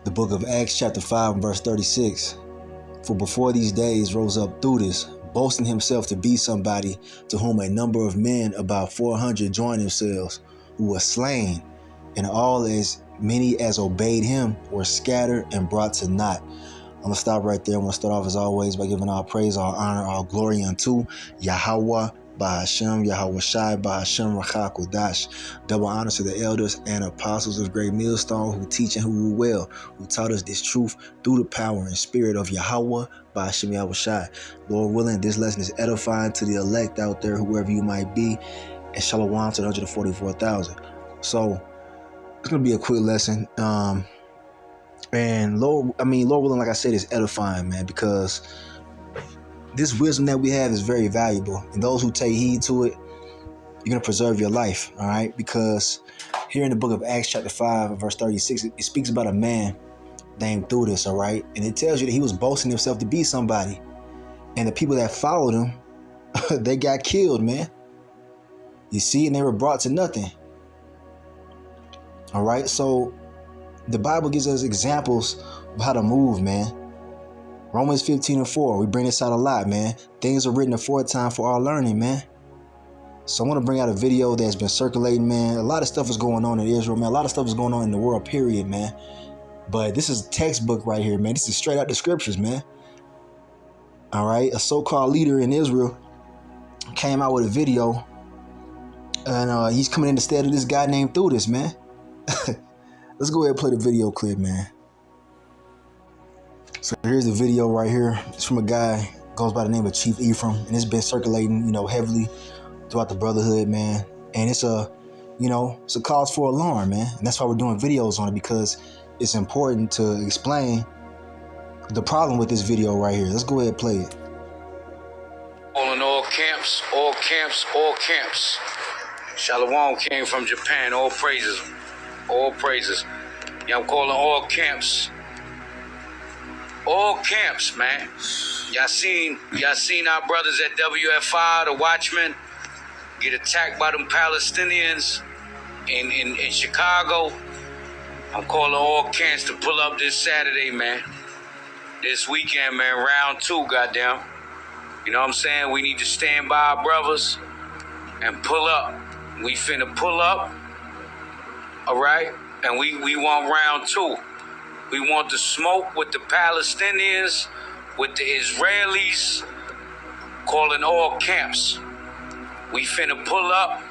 The book of Acts chapter 5 and verse 36. For before these days rose up Judas, boasting himself to be somebody, to whom a number of men, about 400, joined themselves, who were slain, and all as many as obeyed him were scattered and brought to naught. I'm going to stop right there. I'm going to start off as always by giving all praise, all honor, all glory unto Yahweh Bahashem, Yahweh Shai Bahashem Rachah Kodash. Double honor to the elders and apostles of Great Millstone who teach and who rule well, who taught us this truth through the power and spirit of Yahweh Bahashem Yahweh Shai. Lord willing, this lesson is edifying to the elect out there, whoever you might be, and shalom to the 144,000. So it's going to be a quick lesson. And Lord willing, like I said, is edifying, man, because this wisdom that we have is very valuable. And those who take heed to it, you're going to preserve your life, all right? Because here in the book of Acts chapter 5, verse 36, it speaks about a man named Judas, all right? And it tells you that he was boasting himself to be somebody. And the people that followed him, they got killed, man. You see, and they were brought to nothing. All right, so the Bible gives us examples of how to move, man. Romans 15:4, we bring this out a lot, man. Things are written aforetime for our learning, man. So I want to bring out a video that's been circulating, man. A lot of stuff is going on in Israel, man. A lot of stuff is going on in the world, period, man. But this is a textbook right here, man. This is straight out the scriptures, man. All right, a so-called leader in Israel came out with a video, and he's coming in the stead of this guy named Judas, man. Let's go ahead and play the video clip, man. So here's the video right here. It's from a guy goes by the name of Chief Ephraim, and it's been circulating, heavily throughout the brotherhood, man. And it's a cause for alarm, man. And that's why we're doing videos on it, because it's important to explain the problem with this video right here. Let's go ahead and play it. All in all camps, all camps, all camps. Shalom came from Japan. All praises. All praises. Yeah, I'm calling all camps. All camps, man. Y'all seen our brothers at WFI, the Watchmen, get attacked by them Palestinians in Chicago. I'm calling all camps to pull up this Saturday, man. This weekend, man, round 2, goddamn. You know what I'm saying? We need to stand by our brothers and pull up. We finna pull up. All right, and we want round 2. We want to smoke with the Palestinians, with the Israelis, calling all camps. We finna pull up.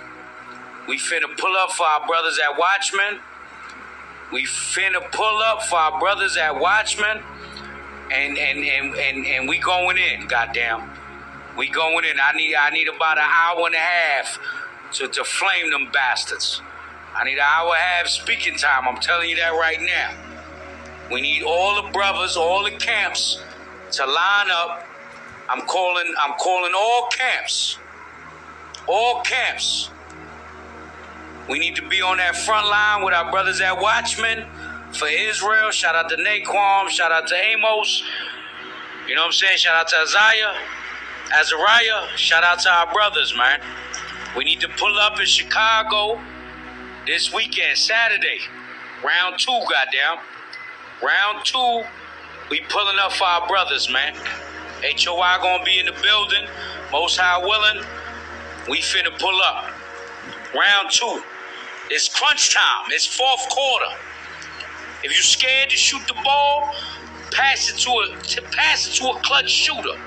We finna pull up for our brothers at Watchmen. We finna pull up for our brothers at Watchmen, and we going in. Goddamn, we going in. I need about an hour and a half to flame them bastards. I need an hour and a half speaking time. I'm telling you that right now. We need all the brothers, all the camps to line up. I'm calling all camps. All camps. We need to be on that front line with our brothers at Watchmen for Israel. Shout out to Naquan. Shout out to Amos. You know what I'm saying? Shout out to Azariah. Shout out to our brothers, man. We need to pull up in Chicago this weekend, Saturday. Round 2, goddamn. Round 2, we pulling up for our brothers, man. HOI gonna be in the building. Most High willing, we finna pull up. Round 2. It's crunch time. It's 4th quarter. If you're scared to shoot the ball, pass it to a clutch shooter.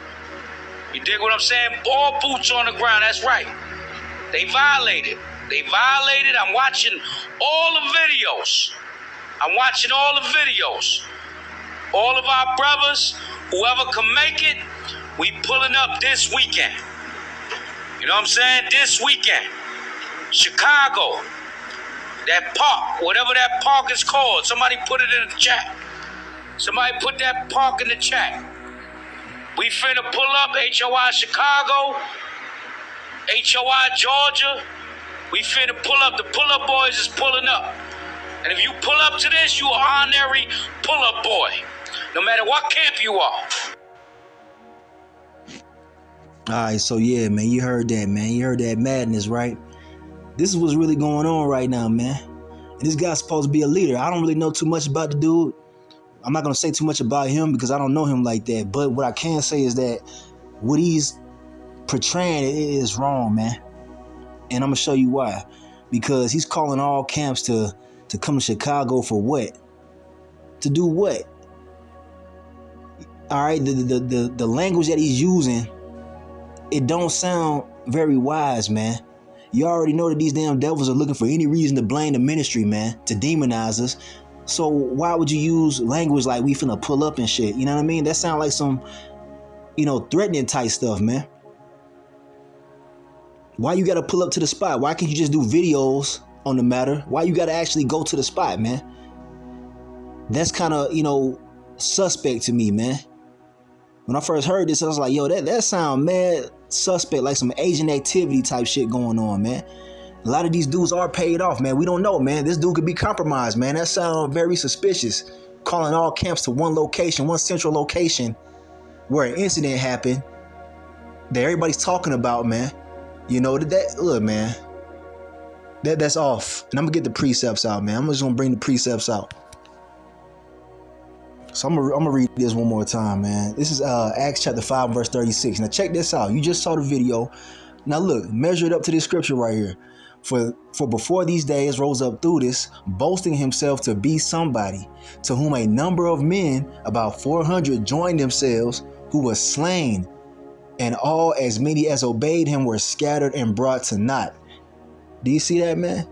You dig what I'm saying? All boots on the ground. That's right. They violated. I'm watching all the videos. All of our brothers, whoever can make it, we pulling up this weekend. You know what I'm saying? This weekend. Chicago. That park, whatever that park is called. Somebody put it in the chat. Somebody put that park in the chat. We finna pull up HOI Chicago, HOI Georgia. We finna pull up. The pull-up boys is pulling up. And if you pull up to this, you are honorary pull-up boy. No matter what camp you are. All right, so yeah, man, you heard that, man. You heard that madness, right? This is what's really going on right now, man. And this guy's supposed to be a leader. I don't really know too much about the dude, I'm not going to say too much about him because I don't know him like that. But what I can say is that what he's portraying is wrong, man. And I'm going to show you why. Because he's calling all camps to come to Chicago for what? To do what? All right, the language that he's using, it don't sound very wise, man. You already know that these damn devils are looking for any reason to blame the ministry, man, to demonize us. So why would you use language like we finna pull up and shit? You know what I mean? That sounds like some, threatening type stuff, man. Why you gotta pull up to the spot? Why can't you just do videos on the matter? Why you gotta actually go to the spot, man? That's kind of, suspect to me, man. When I first heard this, I was like, yo, that sound mad suspect, like some Asian activity type shit going on, man. A lot of these dudes are paid off, man. We don't know, man. This dude could be compromised, man. That sounds very suspicious. Calling all camps to one location, one central location where an incident happened that everybody's talking about, man. Look, man. That's off. And I'm gonna get the precepts out, man. I'm just gonna bring the precepts out. So I'm gonna read this one more time, man. This is Acts chapter 5, verse 36. Now check this out. You just saw the video. Now look, measure it up to this scripture right here. For before these days rose up Judas, boasting himself to be somebody, to whom a number of men, about 400, joined themselves, who was slain, and all as many as obeyed him were scattered and brought to naught. Do you see that, man?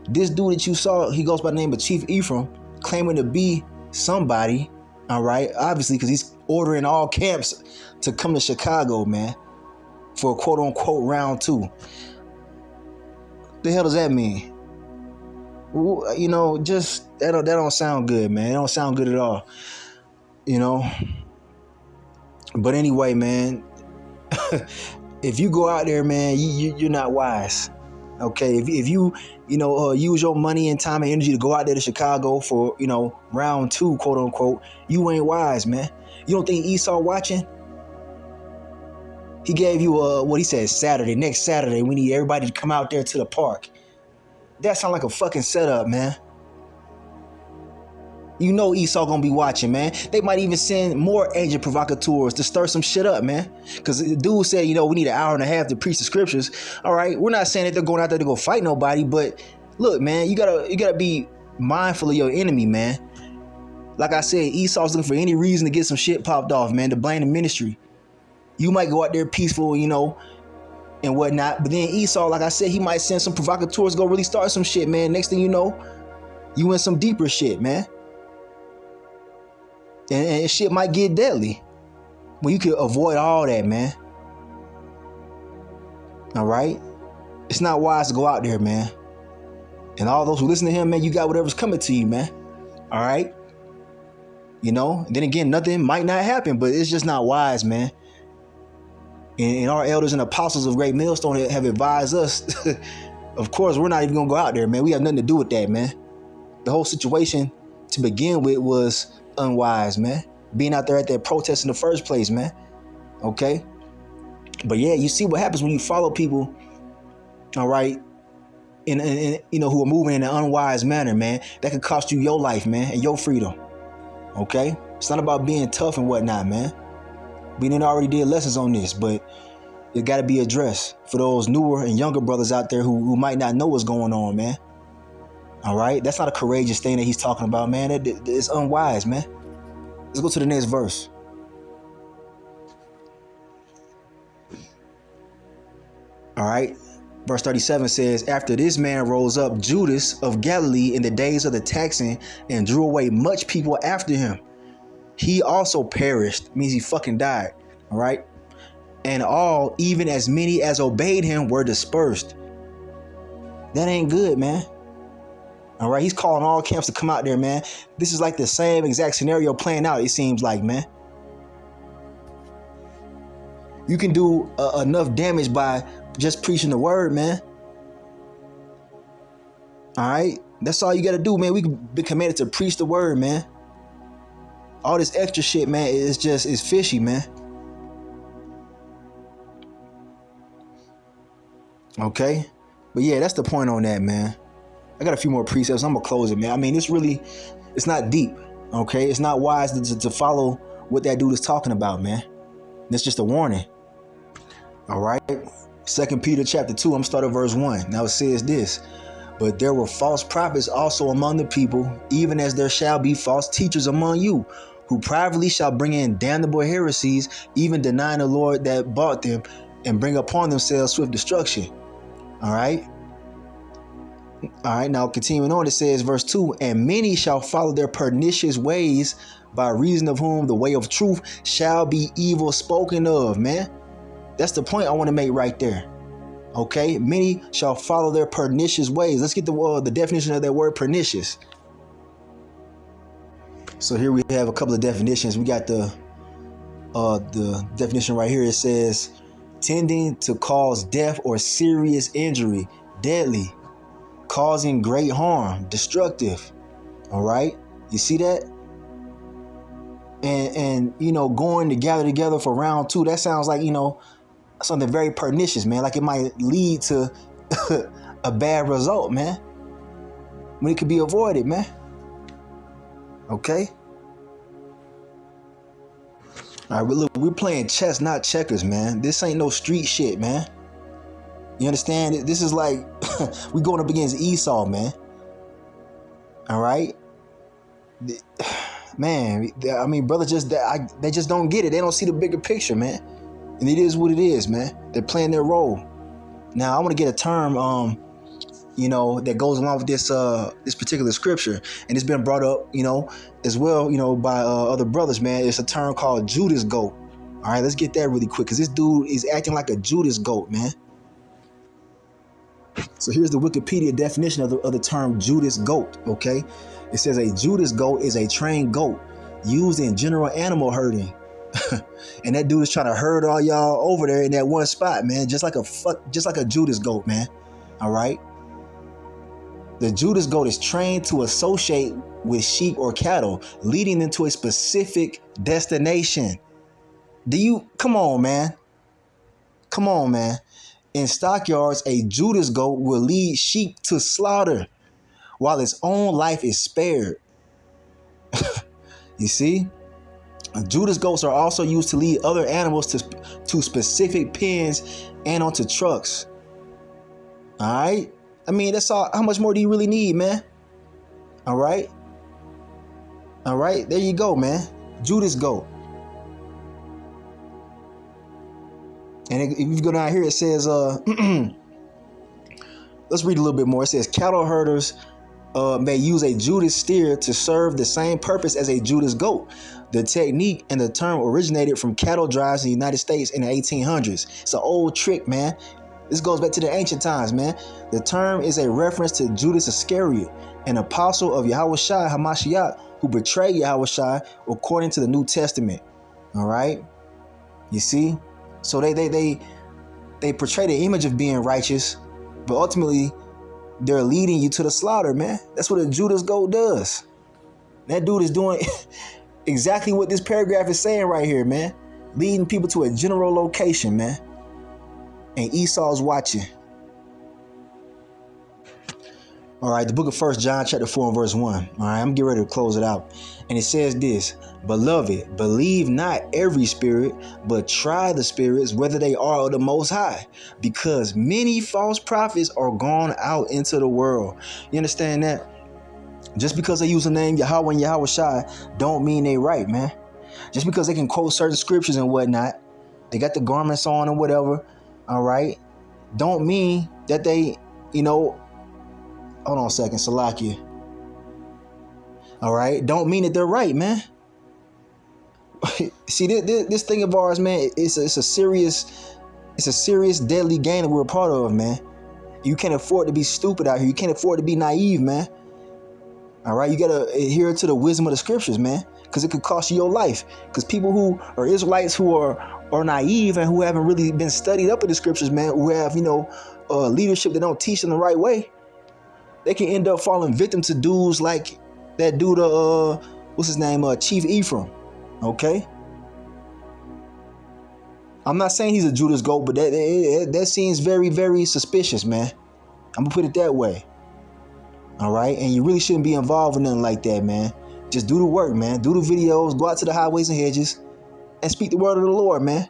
This dude that you saw, he goes by the name of Chief Ephraim, claiming to be somebody, all right? Obviously, because he's ordering all camps to come to Chicago, man, for a quote-unquote round 2. The hell does that mean? Just that don't sound good, man. It don't sound good at all. But anyway, man, if you go out there, man, you're not wise. Okay, if you use your money and time and energy to go out there to Chicago for round 2, quote unquote, you ain't wise, man. You don't think Esau watching? He gave you what he said, next Saturday, we need everybody to come out there to the park. That sounds like a fucking setup, man. You know Esau gonna be watching, man. They might even send more agent provocateurs to stir some shit up, man. Because the dude said, we need an hour and a half to preach the scriptures. All right, we're not saying that they're going out there to go fight nobody, but look, man, you gotta be mindful of your enemy, man. Like I said, Esau's looking for any reason to get some shit popped off, man, to blame the ministry. You might go out there peaceful, and whatnot. But then Esau, like I said, he might send some provocateurs to go really start some shit, man. Next thing you know, you in some deeper shit, man. And shit might get deadly. Well, you could avoid all that, man. All right? It's not wise to go out there, man. And all those who listen to him, man, you got whatever's coming to you, man. All right? Then again, nothing might not happen, but it's just not wise, man. And our elders and apostles of Great Millstone have advised us. Of course, we're not even going to go out there, man. We have nothing to do with that, man. The whole situation to begin with was unwise, man. Being out there at that protest in the first place, man. Okay? But yeah, you see what happens when you follow people, all right, in who are moving in an unwise manner, man. That could cost you your life, man, and your freedom. Okay? It's not about being tough and whatnot, man. We didn't already did lessons on this, but it got to be addressed for those newer and younger brothers out there who might not know what's going on, man. All right? That's not a courageous thing that he's talking about, man. It's unwise, man. Let's go to the next verse. All right? Verse 37 says, after this man rose up Judas of Galilee in the days of the taxing and drew away much people after him. He also perished, means he fucking died. All right? And all, even as many as obeyed him, were dispersed. That ain't good, man. All right? He's calling all camps to come out there, man. This is like the same exact scenario playing out, it seems like, man. You can do enough damage by just preaching the word, man. All right? That's all you got to do, man. We be commanded to preach the word, man. All this extra shit, man, is fishy, man. Okay? But yeah, that's the point on that, man. I got a few more precepts. I'm going to close it, man. I mean, it's not deep. Okay, it's not wise to follow what that dude is talking about, man. That's just a warning. All right. 2 Peter chapter 2, I'm gonna start at verse 1. Now it says this: but there were false prophets also among the people, even as there shall be false teachers among you, who privately shall bring in damnable heresies, even denying the Lord that bought them, and bring upon themselves swift destruction. All right. All right. Now continuing on, it says, verse 2: and many shall follow their pernicious ways, by reason of whom the way of truth shall be evil spoken of. Man, that's the point I want to make right there. Okay, many shall follow their pernicious ways. Let's get the definition of that word pernicious. So here we have a couple of definitions. We got the definition right here. It says tending to cause death or serious injury, deadly, causing great harm, destructive. All right, you see that? And you know, going to gather together for round 2. That sounds like, you know, something very pernicious, man. Like it might lead to a bad result, man, when it could be avoided, man. Okay. All right, look, we're playing chess, not checkers, man. This ain't no street shit, man. You understand? This is like we going up against Esau, man. All right, man. I mean, brothers they just don't get it. They don't see the bigger picture, man. And it is what it is, man. They're playing their role. Now, I want to get a term, you know, that goes along with this particular scripture, and it's been brought up, you know, as well, you know, by other brothers, man. It's a term called Judas Goat. All right, let's get that really quick, because this dude is acting like a Judas Goat, man. So here's the Wikipedia definition of the term Judas Goat. Okay, it says a Judas Goat is a trained goat used in general animal herding. And that dude is trying to herd all y'all over there in that one spot, man. Just like a Judas Goat, man. All right. The Judas Goat is trained to associate with sheep or cattle, leading them to a specific destination. Come on, man. Come on, man. In stockyards, a Judas Goat will lead sheep to slaughter while its own life is spared. You see? Judas Goats are also used to lead other animals to specific pens and onto trucks. All right. I mean, that's all. How much more do you really need, man? All right. All right. There you go, man. Judas Goat. And if you go down here, it says, let's read a little bit more. It says cattle herders may use a Judas steer to serve the same purpose as a Judas Goat. The technique and the term originated from cattle drives in the United States in the 1800s. It's an old trick, man. This goes back to the ancient times, man. The term is a reference to Judas Iscariot, an apostle of Yahushua HaMashiach, who betrayed Yahushua according to the New Testament. All right, you see, so they portray the image of being righteous, but ultimately they're leading you to the slaughter, man. That's what a Judas Goat does. That dude is doing exactly what this paragraph is saying right here, man. Leading people to a general location, man. And Esau's watching. All right, the book of 1 John chapter 4 and verse 1. All right, I'm getting ready to close it out. And it says this: Beloved, believe not every spirit, but try the spirits, whether they are of the Most High, because many false prophets are gone out into the world. You understand that? Just because they use the name Yahweh and Yahushua don't mean they right, man. Just because they can quote certain scriptures and whatnot, they got the garments on and whatever, all right, don't mean that they, you know, hold on a second, Salakia. All right, don't mean that they're right, man. See, this thing of ours, man, it's a serious deadly game that we're a part of, man. You can't afford to be stupid out here. You can't afford to be naive, man. All right, you gotta adhere to the wisdom of the scriptures, man, because it could cost you your life. Because people who are Israelites who are naive and who haven't really been studied up in the scriptures, man, who have, you know, leadership that don't teach them the right way, they can end up falling victim to dudes like that dude, what's his name, Chief Ephraim. Okay, I'm not saying he's a Judas Goat, but that seems very, very suspicious, man. I'm gonna put it that way. All right, and you really shouldn't be involved in nothing like that, man. Just do the work, man. Do the videos. Go out to the highways and hedges and speak the word of the Lord, man.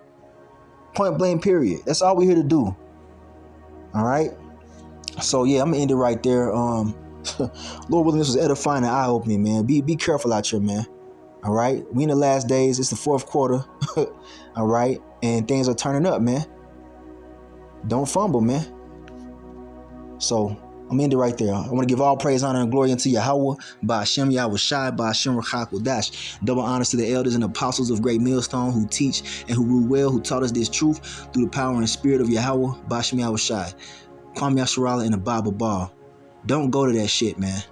Point blank, period. That's all we're here to do. All right. So yeah, I'm gonna end it right there. Lord willing, this was edifying and eye-opening, man. Be careful out here, man. All right. We in the last days. It's the fourth quarter. All right. And things are turning up, man. Don't fumble, man. So I'm gonna end it right there. I want to give all praise, honor, and glory unto Yahweh, Ba'ashem Yahweh Shai, Ba'ashem Rachak Dash. Double honors to the elders and apostles of Great Millstone who teach and who rule well, who taught us this truth through the power and spirit of Yahweh, Ba'ashem Yahweh Shai. Kwame Yasharala in the Bible bar. Don't go to that shit, man.